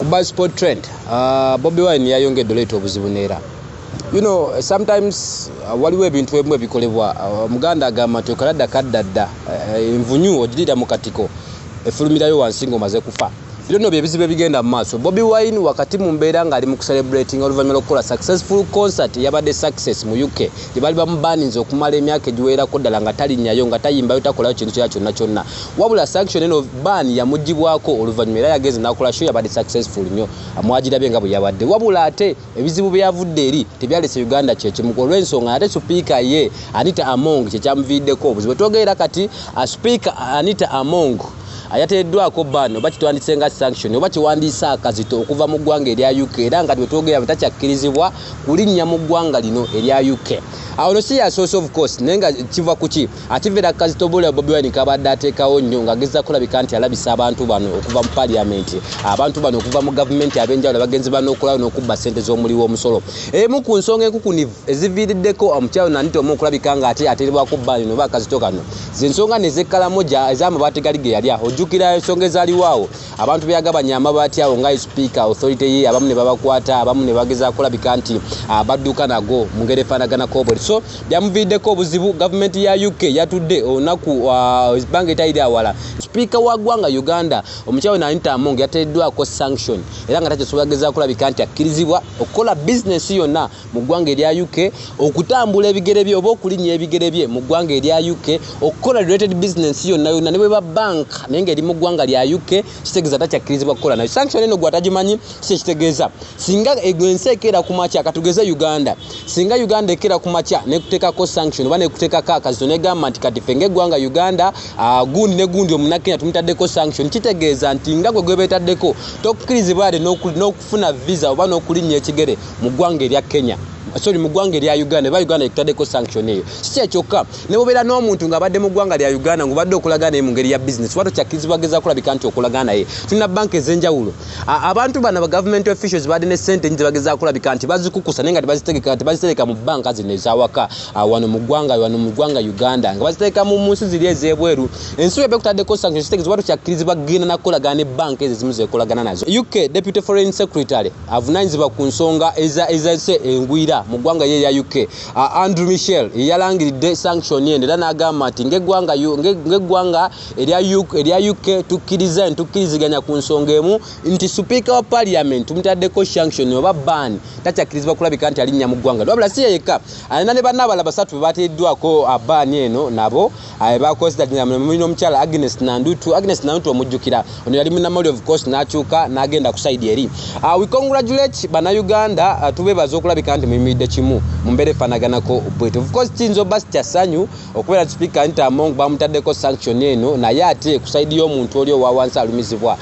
Dubai Sport Trend, Bobi Wine yayongedde oleeta obuzibu neera. You know, sometimes waliwo ebintu ebimu ebikolebwa Muganda agamba nti okaladda kaddadda envunyu ogirira mu katiko efulumirayo wansi ng'omaze kufa. Bino bye bizibu ebigenda mu maaso. Bobi Wine wakati mu mbeera ng'ali mu celebrating oluvannyuma lw'okukola successful concert yabadde success mu UK gye bali bamubaninze okumala emyaka egiwerako ddala nga talinnyayo nga tayimbayo takolayo kintu kyonna kyonna. Wabula sanction eno ban yamugibwako oluvannyuma era yagenze n'akola show yabadde successful nnyo amwagirabye nga bwe yabadde. Wabula ate ebizibu bye yavudde eri tebyalese Uganda kyekimu olw'ensonga ate speaker ye Anita Among kyekyamuviiddeko obuzibu. Twogera kati speaker Anita Among ayateeddwako bano bakitwandise nga sanction oba kiwandiise akazito okuva mu ggwanga erya UK era nga twetwogera takyakkirizibwa kulinnya mu ggwanga lino erya UK. Awo no serious source of course nenga kiva kuki ativera kazito bole Bobi Wine kabadde ateekawo nnyo ng'agezza kulabika nti alabisa abantu bano okuva mu parliament abantu bano okuva mu government ab'enjawulo bagenzi bano okulawo n'okubba ssente z'omuliwo omusolo. Emu ku nsonga enkukunivu eziviiriddeko omukyalo Nanito omu okulabika nga ate ateerebwako bbaani no bakazito kano z'ensonga nez'ekkalamoja ez'amabaati gali ge yali aho. Ojjukira ensonga ezaaliwo awo abantu beyagabanya amabaati awo nga speaker authority ye abamu ne babakwata abamu ne bagezaako kulabika nti badduka nago mu ngeri efaanaganako bwe. So byamuviiddeko obuzibu. Government ya UK yatudde olunaku ebbanga etayiri awala. Speaker wa ggwanga Uganda omukyalo Anita Among yateeddwako sanction era nga takyasobola kugezaako kulabika nti akkirizibwa okukola business yonna mu ggwanga erya UK, okutambula ebigere bye oba okulinnya ebigere bye mu ggwanga erya UK, okukola related business yonna ne bwe ba bank nenga eri mu ggwanga lya UK kitegeeza takyakkirizibwa kukola nayo. Sanction eno gwatagimanyi si kitegeeza singa ensi ekeera ku makya katugeze Uganda, singa Uganda ekeera ku makya nekuteekako sanction oba nekuteekako akazito negamba nti kati fenge eggwanga Uganda gundi ne gundi omunakenya tumutaddeko sanction, kitegeeza nti nga gwe gwebetaddeko tokkirizibwa ate n'okufuna visa oba n'okulinnya ekigere mu ggwanga erya Kenya. Sorry, mu ggwanga erya Uganda ba Uganda ekutaddeko sanction eyo. Si kyokka ne bobeera n'omuntu ng'abadde mu ggwanga lya Uganda ng'obadde okulagana naye mu ngeri ya business wato kyakkirizibwa gezaako kulabika nti okulagana naye. Tulina banka ez'enjawulo abantu bano ba government officials badde ne ssente nnyingi bagezaako kulabika nti bazikukusa naye nga tebazitereka mu banka zino ezawaka wano mu ggwanga Uganda nga bazitereka mu nsi ziri ez'ebweru. Ensi ebe kutaddeko sanction kitegeeza wato kyakkirizibwa kugenda nakolagana ne banka ezo ezimu zekolagana nazo. UK Deputy Foreign Secretary avunaanyizibwa ku nsonga ezase engwira mu ggwanga ye ya UK Andrew Michel yalangiridde sanction eno era n'agamba nti ng'eggwanga erya UK tukkiriziganya ku nsonga emu nti speaker wa parliament tumutaddeko sanction oba ban takyakkirizibwa kulabika nti alinnya mu ggwanga. Wabula si yekka alina ne banna abalala basatu be bateeddwako ban eno nabo bakozesa mulina omukyala Agnes Nandutu omujjukira ono yali munnamawulire of course n'akyuka n'agenda ku side eri. We congratulate bannayuganda tubeebaza okulabika nti muyimiridde kimu mu mbeera efaanaganako bwetyo. Of course kiyinza obba si kyasanyu okubeera speaker Anita Among bamutaddeko sanction eno naye ate ku side y'omuntu oli owa wansi alumizibwa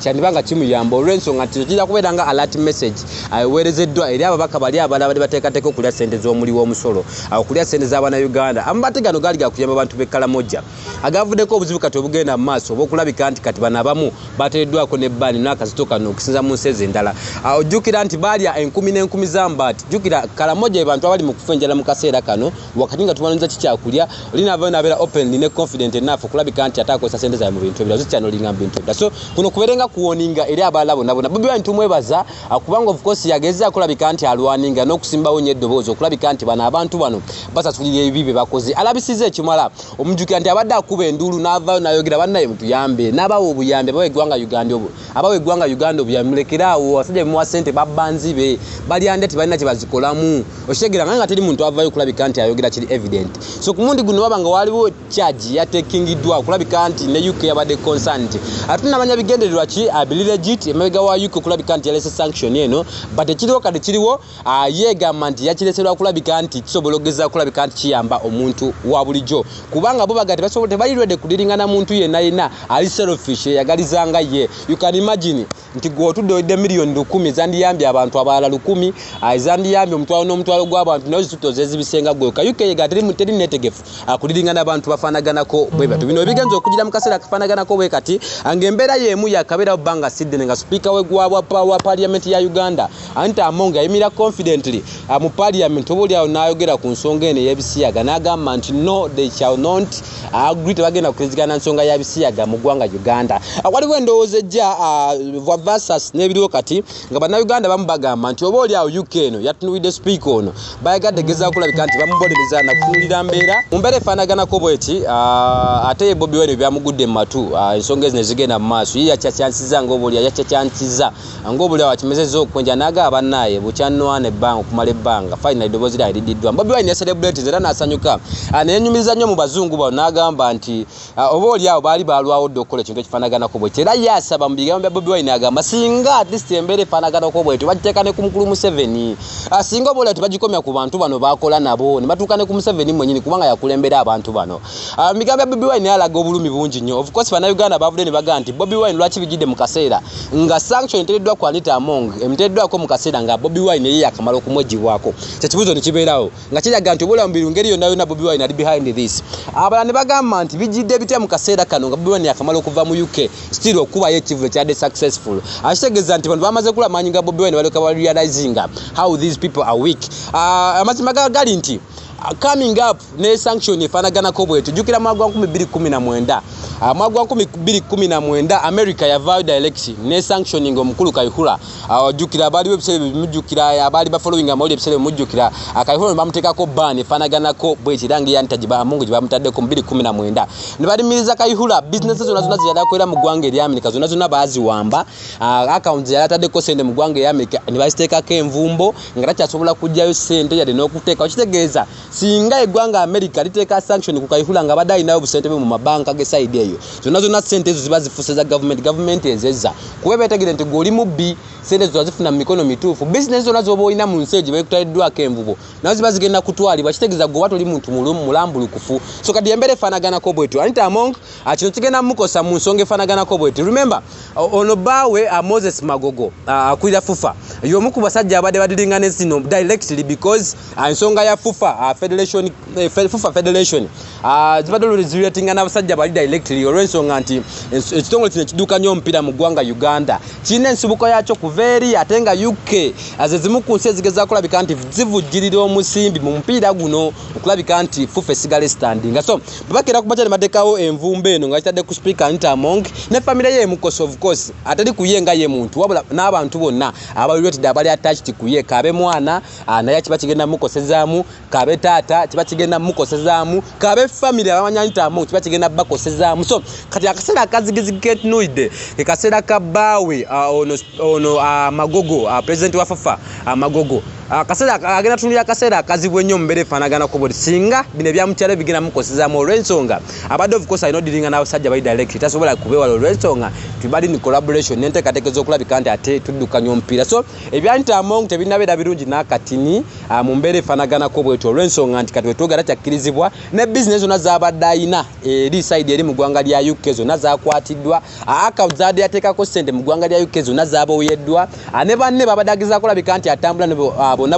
kyandiba nga kimuyamba olw'ensonga nti kijja kubeera nga alert message eweerezeddwa eri ababaka bali abalala bali bateekateeka okulya ssente z'omuliwo omusolo okulya ssente z'Abannayuganda. Amabaate gano gaali gakuyamba abantu b'ekkalamoja agavuddeko obuzibu kati obugenda mu maaso oba okulabika nti kati bano abamu bateereddwako n'ebbaani n'akazito kano okusinza mu nsi ez'endala. Ojjukira nti baalya enkumi n'enkumi z'ambaati. Jjukira kalamoja abantu abali mu kufenjala mu kaseera kano wakati nga tumaliriza kikyakulya olinaavayo n'abeera openly ne confident enough okulabika nti ataakozesa ssente zaabwe mu bintu ebirala zikyanolinga mu bintu ebirala. So kuno kubeerenga kuwoninga eri abalala bonna. Bobi Wine tumwebaza kubanga of course yagezaako kulabika nti alwaninga n'okusimbawo nnyo eddoboozi okulabika nti bano abantu bano basasulira ebibi bye bakoze. Alabisiza ekimala omujjukira nti abadde akuba enduulu n'avaayo n'ayogera bannaye mutuyambe n'abawa obuyambe abawa eggwanga Uganda obuyambe mulekeraawo abasajja bemuwa ssente babbanzibe balyande ati balina kye bazikolamu okitegera nga teri muntu avaayo kulabika nti ayogera kiri evident. So ku mundi guno waba nga waliwo charge yatekingiddwa okulabika nti ne UK yabadde concerned atunamanya bigendererwa ki abili legit emabega wa UK okulabika nti yalese sanction eno but ekiriwo kati kiriwo yeegamba nti yakireserwa kulabika nti kisobola okugeza kulabika nti kiyamba omuntu wa bulijjo kubanga bo bagati tebali ready kudiringana muntu yenna ali selfish yagalizanga ye. You can imagine nti gw'otudde oyidde miliyoni 10 zandiyambye abantu abalala 10 yamyo mtwalo n'omutwalo gw'abantu nayo zitutoze ezibisenga gwoka UK yegateri teri netegefu akuliringana abantu bafanaganako bwe batu bino bigenzo okugira mu kaseera kafanaganako bwe kati angembera yemu yakabera banga Sydney nga speaker we wa parliament ya Uganda Anita Among ayimira confidently mu parliament obuli awo nayogera ku nsonga ene y'ebisiyaga n'agamba nti no they shall not agree bagenda kukirizigana nsonga ya bisiyaga mu ggwanga Uganda waliwo endowooza ejja versus n'ebiriwo kati nga bannayuganda bamu bagamba nti oboli awo UK eno yatunuwidde speaker ono bayagadde gezaako kulabika nti bamubonereza na kufunulira mbeera mu mbeera efaanaganako bweti ate ye Bobi Wine byamugudde mu matu ensonga ezo ne zigenda mu maaso ye yakyakyansiza ng'oboli yakyakyansiza ng'oboli awo akimezezza okwenja n'agaba bannaye bukyannowana ebbanga okumala ebbanga finally eddoboozi lya liddiddwamu Bobi Wine yacelebrates era n'asanyuka neenyumiriza nnyo mu bazungu bawo n'agamba nti obaoli awo baali balwawo dde okukola ekintu ekifaanaganako bweti era ye asaba mu bigambo bya Bobi Wine agamba singa at least embeera efaanaganako bweti bagiteeka ne ku mukulu Museveni singa obaoli awo tebagikomya ku bantu bano bakola nabo ne batuuka ne ku Museveni mwennyini kubanga yakulembera abantu bano migambo ya Bobi Wine alaga obulumi bungi nnyo of course bannayuganda bavudde ne bagamba nti Bobi Wine lwaki bijidde mu kaseera nga sanction eteereddwa ku Anita Among emiteereddwako mu kaseera nga Bobi Wine ye yakamala okumwegibwako kyekibuuzo ne kibeerawo nga kiraga nti obulamu mu ngeri yonna yonna Bobi Wine ali behind this abalala ne bagamba nti bijidde bitya mu kaseera kano nga Bobi Wine yakamala okuva mu UK still okubayo ekivulo kyadde successful akitegeeza nti bano bamaze kula amaanyi ga Bobi Wine baleka realizing how these people are weak amazima gali nti coming up ne sanction efaanaganako bwetu jukira mwaka 2019 mwaka 2019 America yavaayo direct ne sanctioning omukulu Kayihura jukira abali website bimujukira abali ba following amawuli episode mujukira Kayihura bamutekako ban efaanaganako bweti rangi ya ntajiba amungu jibamutaddeko 2019 ne balimiriza Kayihura businesses zonna ziyala kwera mu ggwanga erya America zonna baziwamba accounts yataddeko sente mu ggwanga erya America ne baziteekako envumbo nga takyasobola kujjayo sente yade n'okuteeka kitegeeza singa eggwanga America liteeka sanction ku Kayihura nga badde alinayo busente mu mabanka ge side eyo zonna sente ezo ziba zifuuse za government ezeza kuba beetegere nti goli mubbi sente ezo zifuna mu mikono mituufu business zonna zoba olina mu nsi egyo bekutaliddwako envubo nazo ziba zigenda kutwalibwa kitegeeza gwe watoli muntu mulambulukufu so kati embeera efaanaganako bwetu Anita Among kino kigenda mukosa mu nsonga efaanaganako bwetu remember ono bawe Moses Magogo akulira FUFA y'omu ku basajja abadde badilingana zino directly because ensonga ya FUFA FUFA Federation zibadde oluziratinga n'abasajja bali directly olw'ensonga nti ekitongole kino kiduuka nnyo omupiira mu ggwanga Uganda kirina ensibuko yakyo kuva eri ate nga UK zimu ku nsi ezigezaako kulabika nti zivujjirira omusimbi mu mupiira guno okulabika nti FUFA esigale standing so babakera kubaca ne bateekawo envumba eno nga kitadde ku speaker Anita Among ne famire ye emukosa of course atali kuye nga ye muntu wabula n'abantu bonna abalwetedde abali attached kuye kabe mwana naye kiba kigenda mukosezaamu kabe taata kiba kigenda mukosezaamu kabe family abamanya Anita Among kiba kigenda bakosezaamu so kati akaseera akazigiziketunuidde ekaseera kabaawe ono Magogo president wa FUFA Magogo akaseera agenda tunulira akaseera akazibwe nnyo mbeera efaanaganako bweti singa bino ebyamukyalo bigenda mukosezaamu olw'ensonga abadde of course alina odiringa n'abasajja bali direct tasobola kubeewala olw'ensonga tubali ni collaboration n'enteekateeka ez'okulabika nti ate tuddukanya omupiira so ebya Anita Among tebinabeera birungi n'akatini mu mbeera efaanaganako bweti olw'ensonga nti kati wetwogera kyakkirizibwa ne bizinesi zonna z'abadde alina eri side eri mu ggwanga lya UK zonna zakwatiddwa account zadde yateekako ssente mu ggwanga lya UK zonna zaboweddwa ne banne babadde agezaako kulabika nti atambula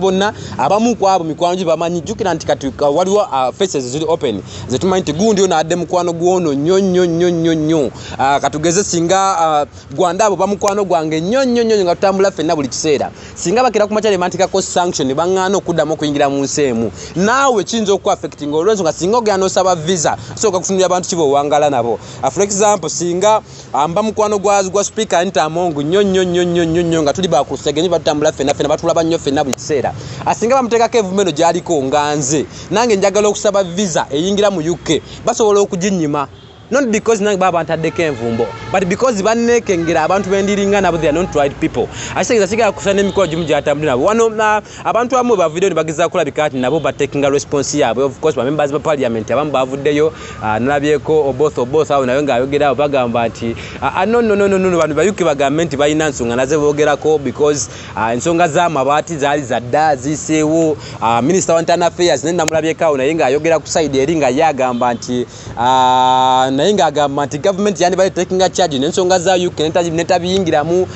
bonna abamu ku abo mikwano gye bamanyi jjukira nti kati waliwo faces ziri open zetumanyi nti gundi ono adde mukwano gwono nnyo katugeze singa gwanda abo bamukwano gwange nnyo nga tutambula ffenna buli kiseera singa bakera ku makyale mantikako sanction baŋŋaana okuddamu okuyingira mu nsi emu naawe kiyinza okuaffecting olw'ensonga singa ogenda n'osaba visa sooka kufunira abantu kiba owangala nabo for example singa mba mukwano gwa speaker Anita Among nnyo nga tuli bakusegenyi batutambula ffenna batulaba nnyo ffenna buli kiseera asinga bamuteekako envumeno gyaliko nga nze nange njagala okusaba visa eyingira mu UK basobola okuginnyima not because nange baba ntaddeko envumbo but because bannekengera abantu bendiringa nabo they are not right people asigeza sigala kusana emikolo gimu gyatambula nabo wano abantu abamu bavideo ne bagezaako kulabika nti nabo batekinga response yaabwe of course members ba parliament abamu bavuddeyo nalabyeko oboth awo nayo ng'ayogerawo bagamba nti no bantu ba UK bagambe nti balina nsonga naze boogerako because ensonga z'amabaati zaali zadda ziiseewo minister wa internal affairs nenamulabyekaawo naye ng'ayogera ku side eri nga ye agamba nti naye ng'agamba nti government yani bali taking a charge n'ensonga za UK netabiyingiramu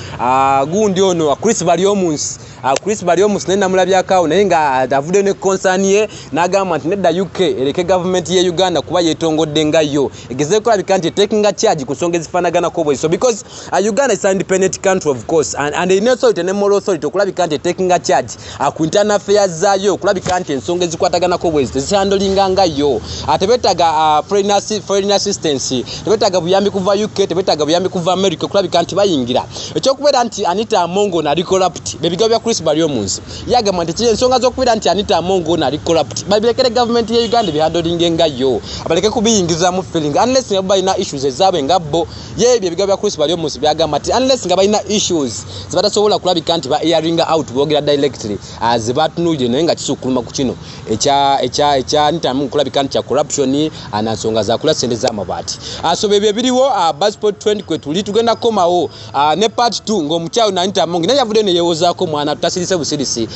gundi ono Chris Balyomunsi Chris Baryomunsi nenda mulabyako naye nga avudde ne concern ye n'agamba nti nedda UK ereke government ye Uganda kuba yetongodde nga yo egeze kulabika nti taking a charge ku nsonga ezifaanagana bwe so because Uganda is an independent country of course and in authority ne moral authority okulabika nti taking a charge ku internal affairs zaayo okulabika nti ensonga ezikwataganako bwe zihandolinga nga yo tebetaga foreign assistance tebetaga buyambi kuva UK tebetaga buyambi kuva America okulabika nti bayingira ekyokubeera nti Anita Amongo nali corrupt bebiga bya Chris Baryomunsi yagamba nti ensonga z'okubeera nti Anita Amongo nali corrupt babirekere government ye Uganda bihandolinge nga yo abaleke kubiyingiza mu feeling unless nga balina issues ezaabwe nga bo ye bebiga bya Chris Baryomunsi byagamba nti unless nga balina issues zibatasobola kulabika nti ba airing out boogera directly as batunulire naye nga kisukuluma ku kino ekya Anita Amongo kulabika nti kya corruption anansonga za kula sente z'amabaati so bebyo biriwo Buzzsport 20 kwe tuli tugenda komawo ne part 2 ng'omukyawo na Anita Amongo naye yavudde ne yeewozaako mwana tutasirise busirisi